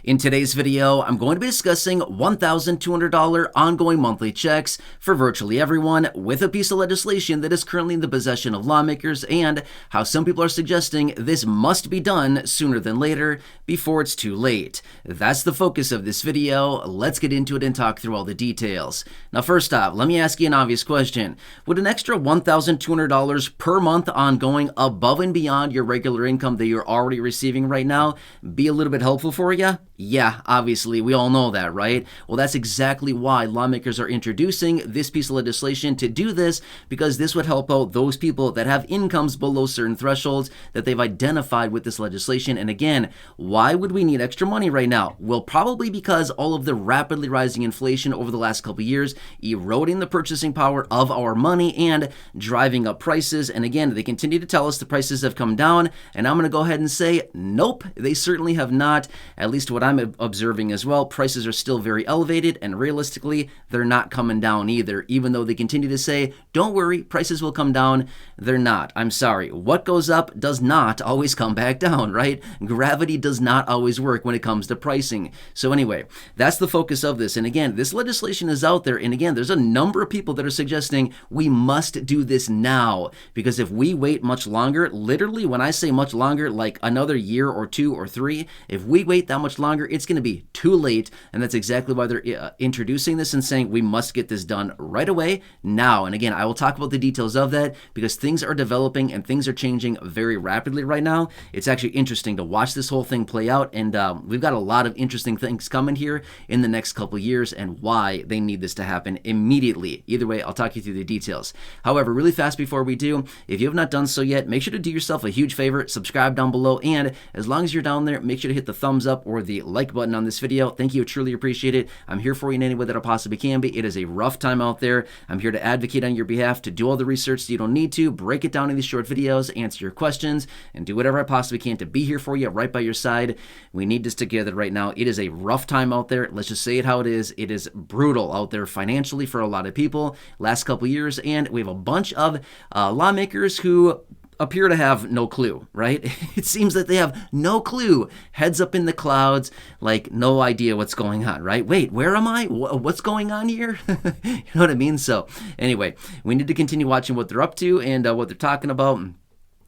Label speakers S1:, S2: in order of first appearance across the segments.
S1: In today's video, I'm going to be discussing $1,200 ongoing monthly checks for virtually everyone with a piece of legislation that is currently in the possession of lawmakers and how some people are suggesting this must be done sooner than later before it's too late. That's the focus of this video. Let's get into it and talk through all the details. Now, first off, let me ask you an obvious question. Would an extra $1,200 per month ongoing above and beyond your regular income that you're already receiving right now be a little bit helpful for you? Yeah, obviously, we all know that, right? Well, that's exactly why lawmakers are introducing this piece of legislation to do this, because this would help out those people that have incomes below certain thresholds that they've identified with this legislation. And again, why would we need extra money right now? Well, probably because all of the rapidly rising inflation over the last couple of years, eroding the purchasing power of our money and driving up prices. And again, they continue to tell us the prices have come down, and I'm going to go ahead and say, nope, they certainly have not. At least what I'm observing as well, prices are still very elevated, and realistically, they're not coming down either. Even though they continue to say, don't worry, prices will come down, they're not. I'm sorry. What goes up does not always come back down, right? Gravity does not always work when it comes to pricing. So anyway, that's the focus of this. And again, this legislation is out there. And again, there's a number of people that are suggesting we must do this now, because if we wait much longer, literally when I say much longer, like another year or two or three, if we wait that much longer, it's going to be too late. And that's exactly why they're introducing this and saying we must get this done right away now. And again, I will talk about the details of that because things are developing and things are changing very rapidly right now. It's actually interesting to watch this whole thing play out. And we've got a lot of interesting things coming here in the next couple years and why they need this to happen immediately. Either way, I'll talk you through the details. However, really fast before we do, if you have not done so yet, make sure to do yourself a huge favor, subscribe down below. And as long as you're down there, make sure to hit the thumbs up or the like button on this video. Thank you. Truly appreciate it. I'm here for you in any way that I possibly can be. It is a rough time out there. I'm here to advocate on your behalf, to do all the research that you don't need to, break it down in these short videos, answer your questions, and do whatever I possibly can to be here for you, right by your side. We need this together right now. It is a rough time out there. Let's just say it how it is. It is brutal out there financially for a lot of people last couple years, and we have a bunch of lawmakers who appear to have no clue, right? It seems that they have no clue. Heads up in the clouds, like no idea what's going on, right? Wait, where am I? What's going on here? You know what I mean? So anyway, we need to continue watching what they're up to and what they're talking about.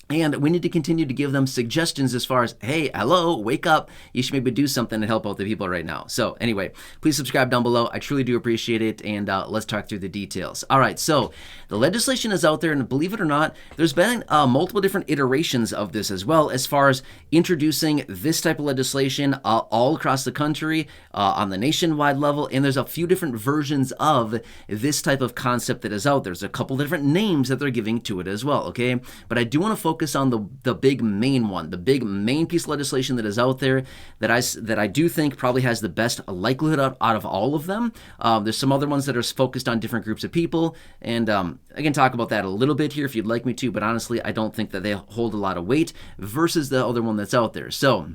S1: And we need to continue to give them suggestions as far as, hey, hello, wake up. You should maybe do something to help out the people right now. So anyway, please subscribe down below. I truly do appreciate it. And let's talk through the details. All right, so the legislation is out there. And believe it or not, there's been multiple different iterations of this as well as far as introducing this type of legislation all across the country on the nationwide level. And there's a few different versions of this type of concept that is out there. There's a couple different names that they're giving to it as well, okay? But I do want to focus on the big main one, the big main piece of legislation that is out there that I do think probably has the best likelihood out of all of them. There's some other ones that are focused on different groups of people, and I can talk about that a little bit here if you'd like me to, but honestly, I don't think that they hold a lot of weight versus the other one that's out there. So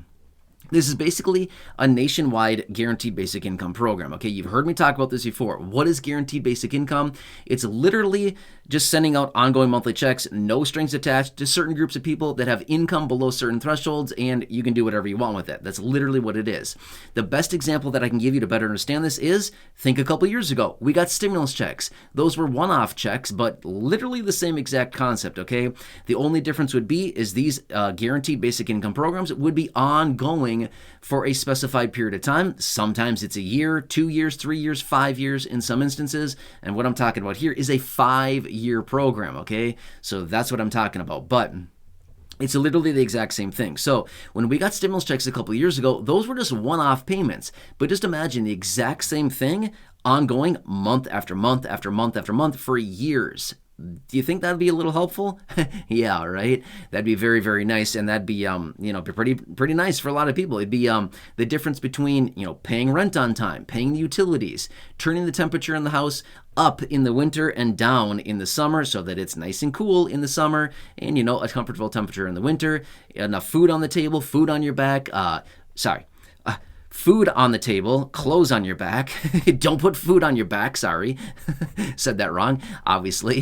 S1: this is basically a nationwide guaranteed basic income program. Okay, you've heard me talk about this before. What is guaranteed basic income? It's literally just sending out ongoing monthly checks, no strings attached, to certain groups of people that have income below certain thresholds, and you can do whatever you want with it. That's literally what it is. The best example that I can give you to better understand this is, think a couple years ago, we got stimulus checks. Those were one-off checks, but literally the same exact concept, okay? The only difference would be is these guaranteed basic income programs would be ongoing for a specified period of time. Sometimes it's a year, 2 years, 3 years, 5 years in some instances. And what I'm talking about here is a 5-year program, okay? So that's what I'm talking about. But it's literally the exact same thing. So when we got stimulus checks a couple of years ago, those were just one-off payments. But just imagine the exact same thing ongoing month after month after month after month for years. Do you think that'd be a little helpful? Yeah, right? That'd be very, very nice, and that'd be, pretty nice for a lot of people. It'd be the difference between, paying rent on time, paying the utilities, turning the temperature in the house up in the winter and down in the summer so that it's nice and cool in the summer and, a comfortable temperature in the winter, enough food on the table, food on your back, food on the table, clothes on your back. Don't put food on your back, sorry. Said that wrong, obviously.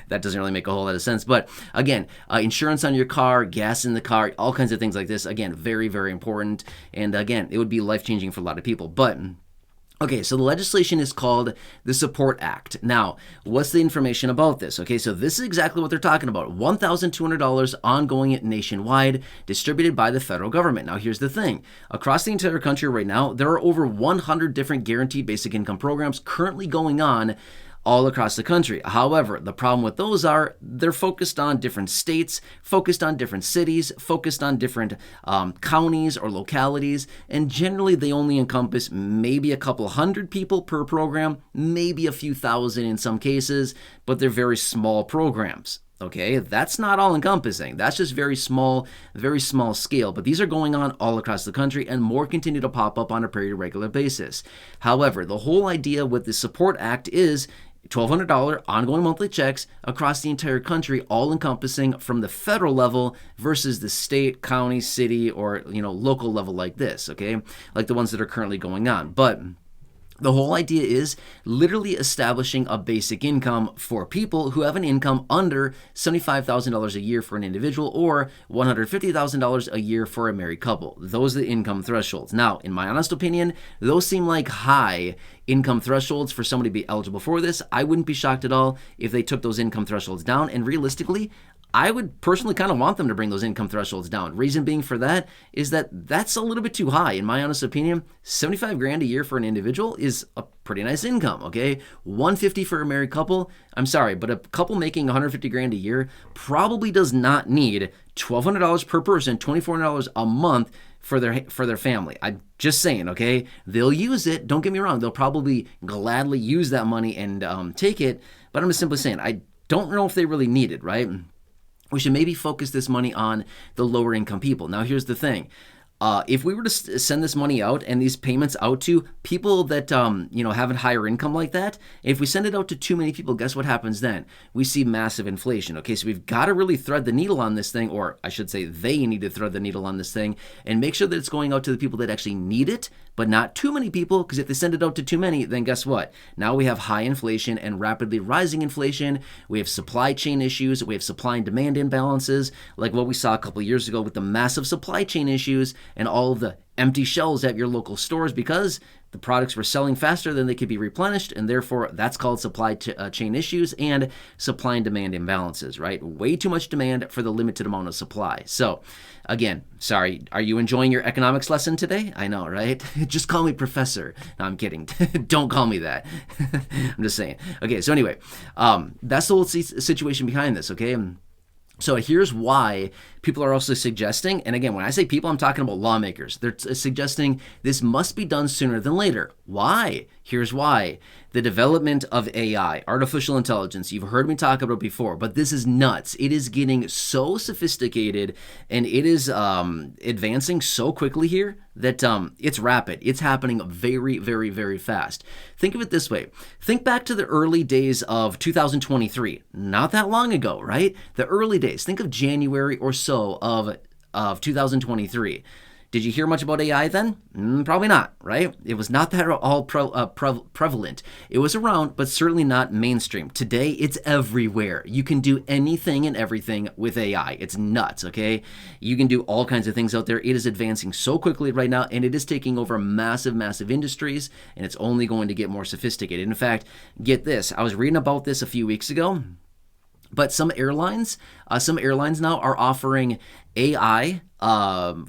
S1: That doesn't really make a whole lot of sense. But again, insurance on your car, gas in the car, all kinds of things like this. Again, very, very important. And again, it would be life-changing for a lot of people. But okay, so the legislation is called the Support Act. Now, what's the information about this? Okay, so this is exactly what they're talking about. $1,200 ongoing nationwide, distributed by the federal government. Now, here's the thing. Across the entire country right now, there are over 100 different guaranteed basic income programs currently going on all across the country. However, the problem with those are they're focused on different states, focused on different cities, focused on different counties or localities, and generally they only encompass maybe a couple hundred people per program, maybe a few thousand in some cases, but they're very small programs. Okay, that's not all encompassing. That's just very small scale. But these are going on all across the country, and more continue to pop up on a pretty regular basis. However, the whole idea with the Support Act is $1,200 ongoing monthly checks across the entire country, all encompassing from the federal level versus the state, county, city, or local level like this, okay? Like the ones that are currently going on. But the whole idea is literally establishing a basic income for people who have an income under $75,000 a year for an individual or $150,000 a year for a married couple. Those are the income thresholds. Now, in my honest opinion, those seem like high income thresholds for somebody to be eligible for this. I wouldn't be shocked at all if they took those income thresholds down, and realistically, I would personally kind of want them to bring those income thresholds down. Reason being for that is that that's a little bit too high. In my honest opinion, 75 grand a year for an individual is a pretty nice income, okay? 150 for a married couple, I'm sorry, but a couple making 150 grand a year probably does not need $1,200 per person, $2,400 a month for their family. I'm just saying, okay? They'll use it. Don't get me wrong. They'll probably gladly use that money and take it, but I'm just simply saying, I don't know if they really need it, right? We should maybe focus this money on the lower income people. Now, here's the thing. If we were to send this money out and these payments out to people that, have a higher income like that, if we send it out to too many people, guess what happens then? We see massive inflation. Okay, so we've got to really thread the needle on this thing, or I should say they need to thread the needle on this thing and make sure that it's going out to the people that actually need it, but not too many people, because if they send it out to too many, then guess what? Now we have high inflation and rapidly rising inflation. We have supply chain issues. We have supply and demand imbalances, like what we saw a couple years ago with the massive supply chain issues and all of the empty shelves at your local stores because the products were selling faster than they could be replenished, and therefore that's called supply chain issues and supply and demand imbalances, right? Way too much demand for the limited amount of supply. So again, sorry, are you enjoying your economics lesson today? I know, right? Just call me professor. No, I'm kidding. Don't call me that. I'm just saying. Okay, so anyway, that's the whole situation behind this, okay? So here's why people are also suggesting, and again, when I say people, I'm talking about lawmakers. They're suggesting this must be done sooner than later. Why? Here's why. The development of AI, artificial intelligence, you've heard me talk about it before, but this is nuts. It is getting so sophisticated and it is advancing so quickly here that it's rapid. It's happening very, very, very fast. Think of it this way. Think back to the early days of 2023. Not that long ago, right? The early days. Think of January or so of 2023. Did you hear much about AI then? Probably not, right? It was not that all prevalent. It was around, but certainly not mainstream. Today, it's everywhere. You can do anything and everything with AI. It's nuts, okay? You can do all kinds of things out there. It is advancing so quickly right now, and it is taking over massive, massive industries, and it's only going to get more sophisticated. In fact, get this. I was reading about this a few weeks ago, but some airlines now are offering AI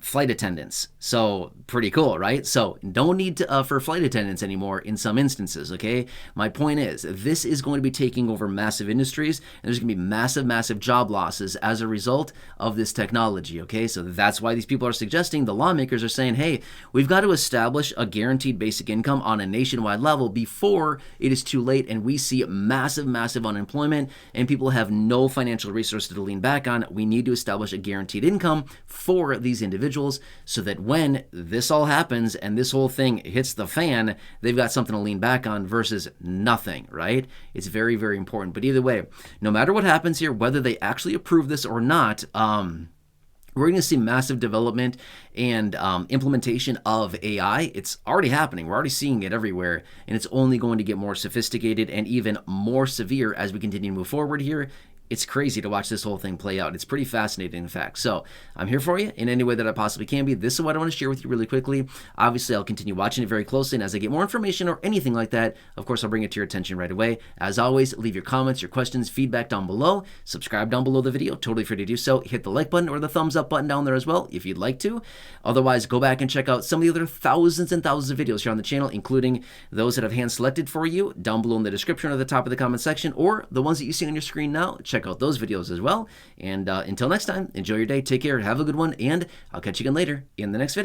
S1: flight attendants. So pretty cool, right? So no need for flight attendants anymore in some instances, okay? My point is, this is going to be taking over massive industries, and there's going to be massive, massive job losses as a result of this technology, okay? So that's why these people are suggesting, the lawmakers are saying, hey, we've got to establish a guaranteed basic income on a nationwide level before it is too late and we see massive, massive unemployment and people have no financial resources to lean back on. We need to establish a guaranteed income for these individuals so that when this all happens and this whole thing hits the fan, they've got something to lean back on versus nothing, right? It's very, very important. But either way, no matter what happens here, whether they actually approve this or not, we're going to see massive development and implementation of AI. It's already happening. We're already seeing it everywhere, and it's only going to get more sophisticated and even more severe as we continue to move forward here. It's crazy to watch this whole thing play out. It's pretty fascinating, in fact. So I'm here for you in any way that I possibly can be. This is what I want to share with you really quickly. Obviously, I'll continue watching it very closely, and as I get more information or anything like that, of course, I'll bring it to your attention right away. As always, leave your comments, your questions, feedback down below. Subscribe down below the video. Totally free to do so. Hit the like button or the thumbs up button down there as well if you'd like to. Otherwise, go back and check out some of the other thousands and thousands of videos here on the channel, including those that I've hand-selected for you down below in the description or the top of the comment section, or the ones that you see on your screen now. Check out those videos as well. And until next time, enjoy your day, take care, have a good one, and I'll catch you again later in the next video.